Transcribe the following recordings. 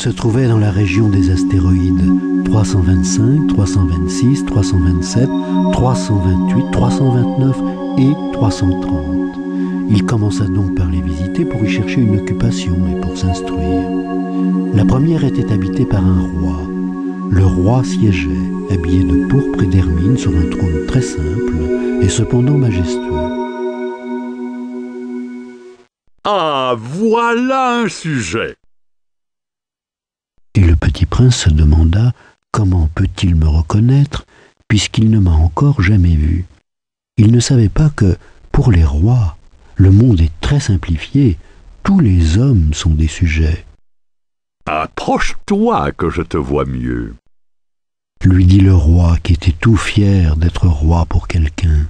se trouvait dans la région des astéroïdes 325, 326, 327, 328, 329 et 330. Il commença donc par les visiter pour y chercher une occupation et pour s'instruire. La première était habitée par un roi. Le roi siégeait, habillé de pourpre et d'hermine, sur un trône très simple et cependant majestueux. Ah, voilà un sujet! Et le petit prince se demanda comment peut-il me reconnaître puisqu'il ne m'a encore jamais vu. Il ne savait pas que, pour les rois, le monde est très simplifié. Tous les hommes sont des sujets. Approche-toi que je te vois mieux. Lui dit le roi qui était tout fier d'être roi pour quelqu'un.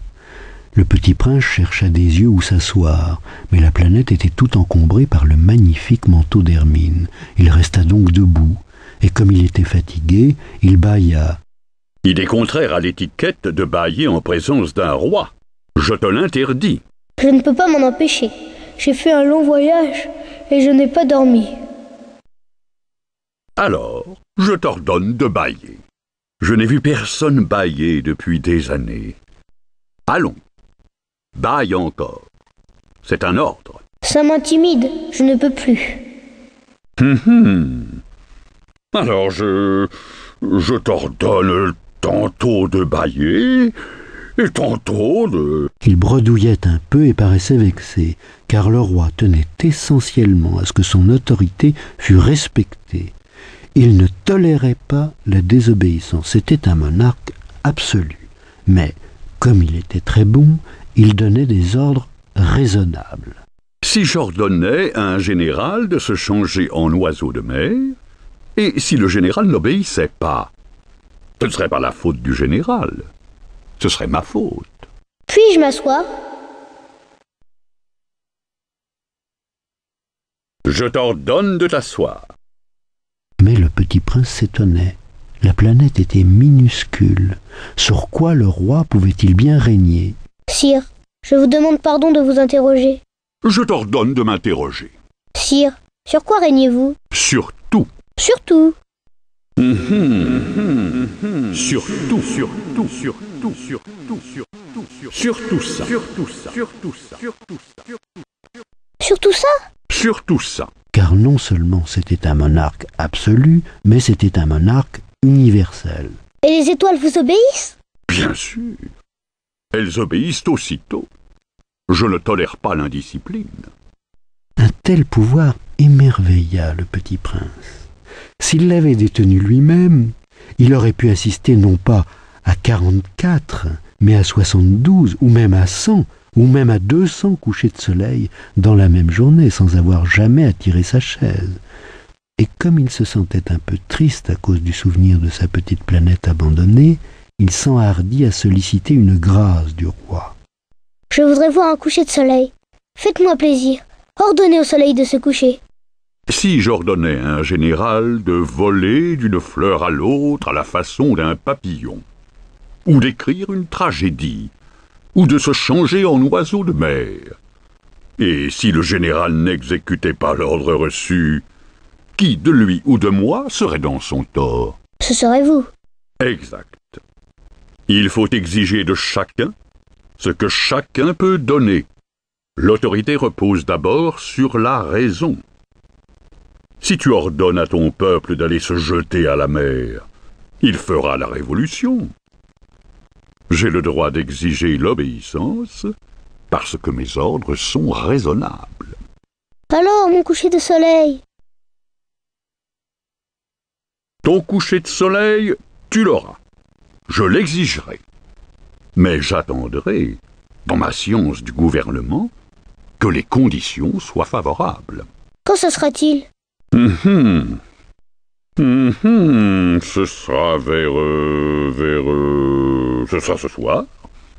Le petit prince chercha des yeux où s'asseoir, mais la planète était tout encombrée par le magnifique manteau d'hermine. Il resta donc debout, et comme il était fatigué, il bâilla. Il est contraire à l'étiquette de bâiller en présence d'un roi. Je te l'interdis. Je ne peux pas m'en empêcher. J'ai fait un long voyage et je n'ai pas dormi. Alors, je t'ordonne de bâiller. Je n'ai vu personne bâiller depuis des années. Allons, bâille encore. C'est un ordre. Ça m'intimide, je ne peux plus. Alors je t'ordonne tantôt de bâiller et tantôt de... Il bredouillait un peu et paraissait vexé, car le roi tenait essentiellement à ce que son autorité fût respectée. Il ne tolérait pas la désobéissance. C'était un monarque absolu. Mais, comme il était très bon, il donnait des ordres raisonnables. Si j'ordonnais à un général de se changer en oiseau de mer, et si le général n'obéissait pas, ce ne serait pas la faute du général, ce serait ma faute. Puis-je m'asseoir? Je t'ordonne de t'asseoir. Mais le petit prince s'étonnait. La planète était minuscule. Sur quoi le roi pouvait-il bien régner? Sire, je vous demande pardon de vous interroger. Je t'ordonne de m'interroger. Sire, sur quoi régnez-vous? Sur tout. Surtout. Surtout ça. Surtout ça? Surtout ça. Car non seulement c'était un monarque absolu, mais c'était un monarque universel. Et les étoiles vous obéissent? Bien sûr. Elles obéissent aussitôt. Je ne tolère pas l'indiscipline. Un tel pouvoir émerveilla le petit prince. S'il l'avait détenu lui-même, il aurait pu assister non pas à 44, mais à 72, ou même à 100, ou même à 200 couchers de soleil dans la même journée, sans avoir jamais à tirer sa chaise. Et comme il se sentait un peu triste à cause du souvenir de sa petite planète abandonnée, il s'enhardit à solliciter une grâce du roi. Je voudrais voir un coucher de soleil. Faites-moi plaisir. Ordonnez au soleil de se coucher. Si j'ordonnais à un général de voler d'une fleur à l'autre à la façon d'un papillon, ou d'écrire une tragédie, ou de se changer en oiseau de mer, et si le général n'exécutait pas l'ordre reçu, qui de lui ou de moi serait dans son tort? Ce serait vous. Exact. Il faut exiger de chacun ce que chacun peut donner. L'autorité repose d'abord sur la raison. Si tu ordonnes à ton peuple d'aller se jeter à la mer, il fera la révolution. J'ai le droit d'exiger l'obéissance parce que mes ordres sont raisonnables. Alors, mon coucher de soleil? Ton coucher de soleil, tu l'auras. Je l'exigerai. Mais j'attendrai, dans ma science du gouvernement, que les conditions soient favorables. Quand ce sera-t-il? Ce sera ce sera ce soir,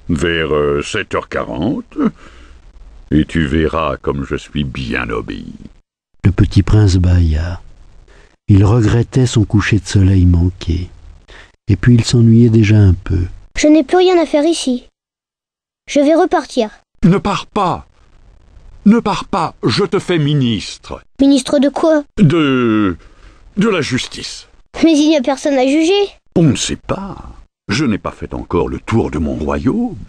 vers 7h40, et tu verras comme je suis bien obéi. Le petit prince bâilla. Il regrettait son coucher de soleil manqué. Et puis il s'ennuyait déjà un peu. Je n'ai plus rien à faire ici. Je vais repartir. Ne pars pas. Ne pars pas, je te fais ministre. Ministre de quoi? De la justice. Mais il n'y a personne à juger. On ne sait pas. Je n'ai pas fait encore le tour de mon royaume.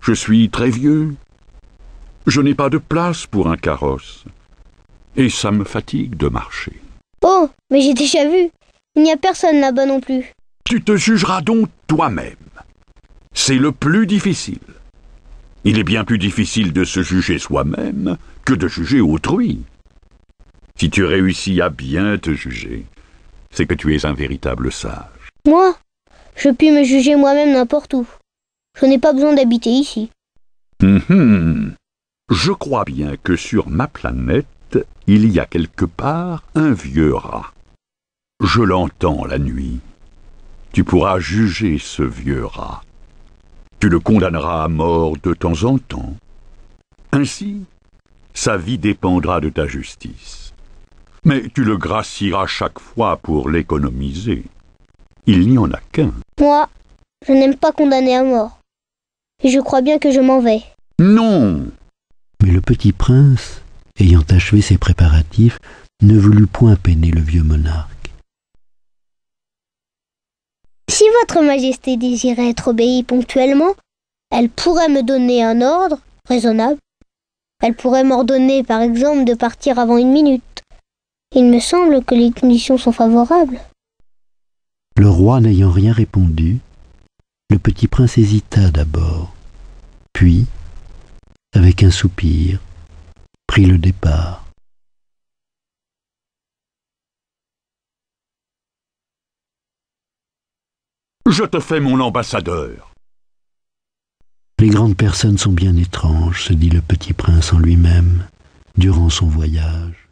Je suis très vieux. Je n'ai pas de place pour un carrosse. Et ça me fatigue de marcher. Oh, mais j'ai déjà vu. Il n'y a personne là-bas non plus. Tu te jugeras donc toi-même. C'est le plus difficile. Il est bien plus difficile de se juger soi-même que de juger autrui. Si tu réussis à bien te juger, c'est que tu es un véritable sage. Moi, je puis me juger moi-même n'importe où. Je n'ai pas besoin d'habiter ici. Je crois bien que sur ma planète, il y a quelque part un vieux rat. Je l'entends la nuit. Tu pourras juger ce vieux rat. Tu le condamneras à mort de temps en temps. Ainsi, sa vie dépendra de ta justice. Mais tu le gracieras chaque fois pour l'économiser. Il n'y en a qu'un. Moi, je n'aime pas condamner à mort. Et je crois bien que je m'en vais. Non! Mais le petit prince, ayant achevé ses préparatifs, ne voulut point peiner le vieux monarque. Si votre majesté désirait être obéie ponctuellement, elle pourrait me donner un ordre raisonnable. Elle pourrait m'ordonner, par exemple, de partir avant 1 minute. Il me semble que les conditions sont favorables. Le roi n'ayant rien répondu, le petit prince hésita d'abord, puis, avec un soupir, prit le départ. Je te fais mon ambassadeur. Les grandes personnes sont bien étranges, se dit le petit prince en lui-même, durant son voyage.